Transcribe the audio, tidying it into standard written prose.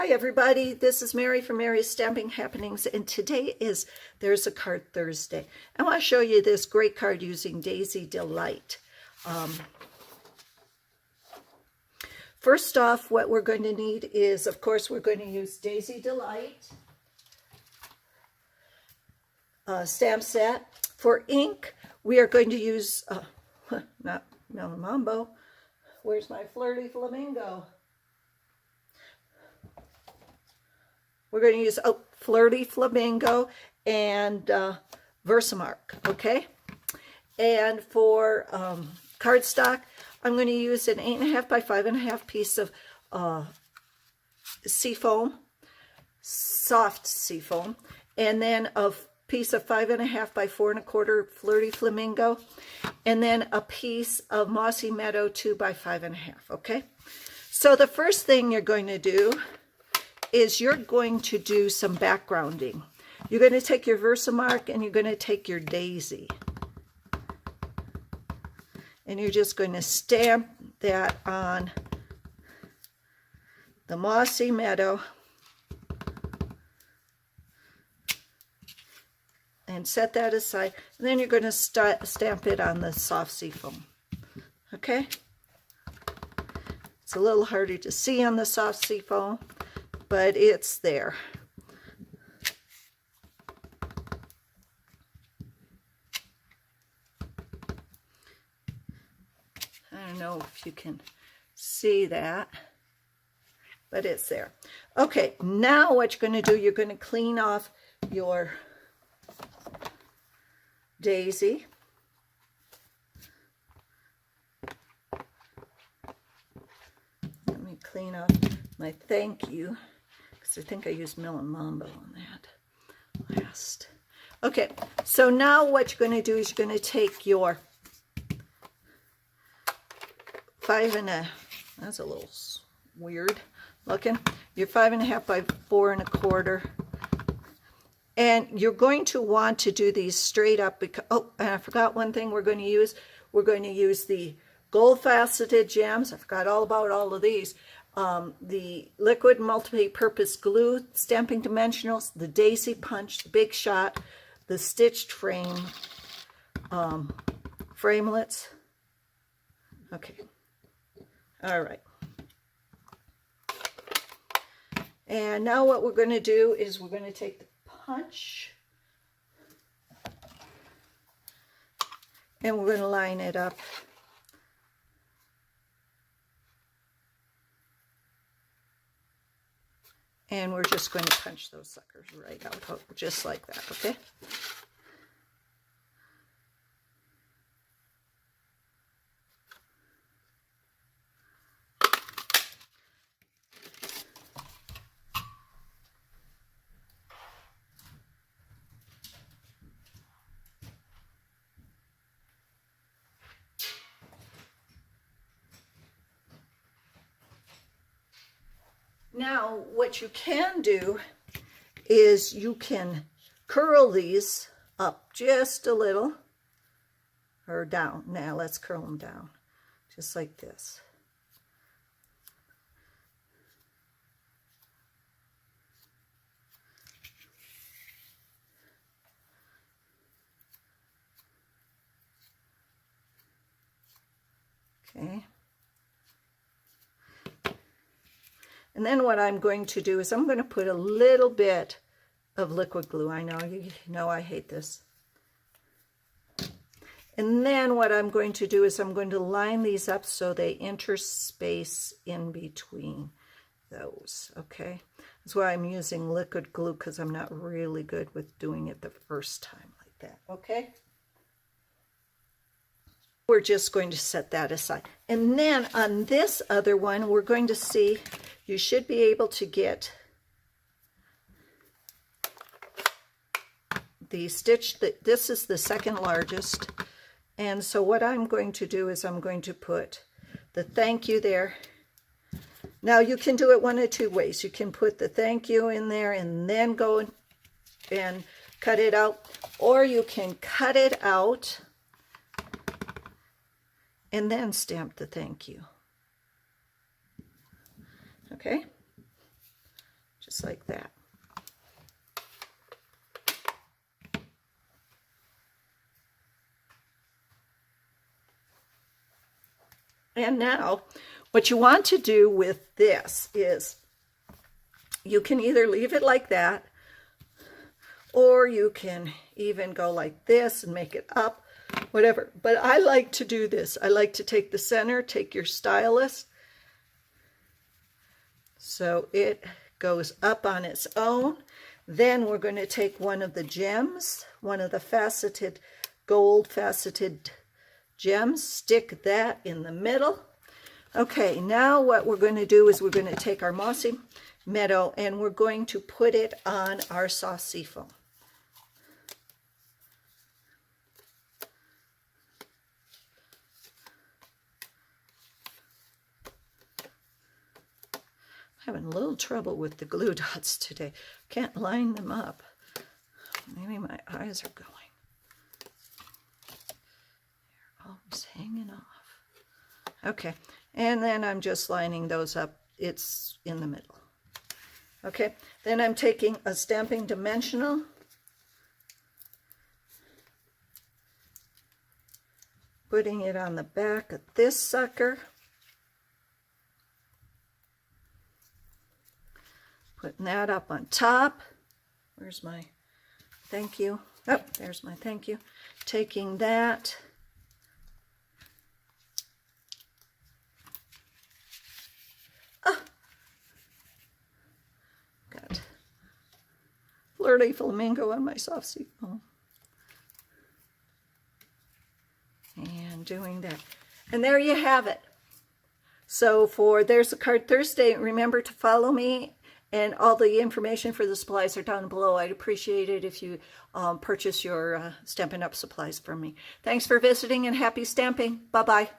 Hi everybody, this is Mary from Mary's Stamping Happenings, and today is There's a Card Thursday. I want to show you this great card using Daisy Delight. First off, what we're going to need is, of course, we're going to use Daisy Delight stamp set. For ink, we are going to use, not Melon Mambo, where's my Flirty Flamingo? We're going to use Flirty Flamingo and VersaMark, okay? And for cardstock, I'm going to use an 8.5 by 5.5 piece of seafoam, soft seafoam, and then a piece of 5.5 by 4.25 Flirty Flamingo, and then a piece of Mossy Meadow 2 by 5.5, okay? So the first thing you're going to do is you're going to do some backgrounding. You're going to take your VersaMark and you're going to take your Daisy. And you're just going to stamp that on the Mossy Meadow and set that aside. And then you're going to stamp it on the soft seafoam. Okay? It's a little harder to see on the soft seafoam, but it's there. I don't know if you can see that, but it's there. Okay, now what you're going to do, you're going to clean off your Daisy. Let me clean off my thank you. I think I used Melon Mambo on that last. Okay, so now what you're going to do is you're going to take your 5.5, that's a little weird looking, your 5.5 by 4.25, and you're going to want to do these straight up because, oh, and I forgot one thing we're going to use. We're going to use the gold faceted gems. I forgot all about all of these. The liquid multi-purpose glue, stamping dimensionals, the Daisy punch, the big shot, the stitched framelits. Okay. All right. And now what we're going to do is we're going to take the punch and we're going to line it up. And we're just going to punch those suckers right out, just like that, okay? Now, what you can do is you can curl these up just a little, or down. Now, let's curl them down, just like this. Okay. And then what I'm going to do is I'm going to put a little bit of liquid glue. I know, you know I hate this. And then what I'm going to do is I'm going to line these up so they interspace in between those, okay? That's why I'm using liquid glue, because I'm not really good with doing it the first time like that, okay? We're just going to set that aside. And then on this other one, we're going to see, you should be able to get the stitch, this is the second largest. And so what I'm going to do is I'm going to put the thank you there. Now you can do it one of two ways. You can put the thank you in there and then go and cut it out, or you can cut it out and then stamp the thank you. Okay? just like that. And now what you want to do with this is you can either leave it like that, or you can even go like this and make it up, whatever. But I like to do this. I like to take the center, take your stylus, so it goes up on its own. Then we're going to take one of the gems, one of the faceted, gold faceted gems, stick that in the middle. Okay, now what we're going to do is we're going to take our Mossy Meadow and we're going to put it on our soft sea foam. Having a little trouble with the glue dots today. Can't line them up. Maybe my eyes are going. They're always hanging off. Okay, and then I'm just lining those up. It's in the middle. Okay, then I'm taking a Stamping Dimensional. Putting it on the back of this sucker. Putting that up on top. Where's my thank you? Oh, there's my thank you. Taking that. Got Flirty Flamingo on my soft sea foam. And doing that. And there you have it. So for There's a Card Thursday, remember to follow me. And all the information for the supplies are down below. I'd appreciate it if you purchase your Stampin' Up! Supplies from me. Thanks for visiting and happy stamping. Bye-bye.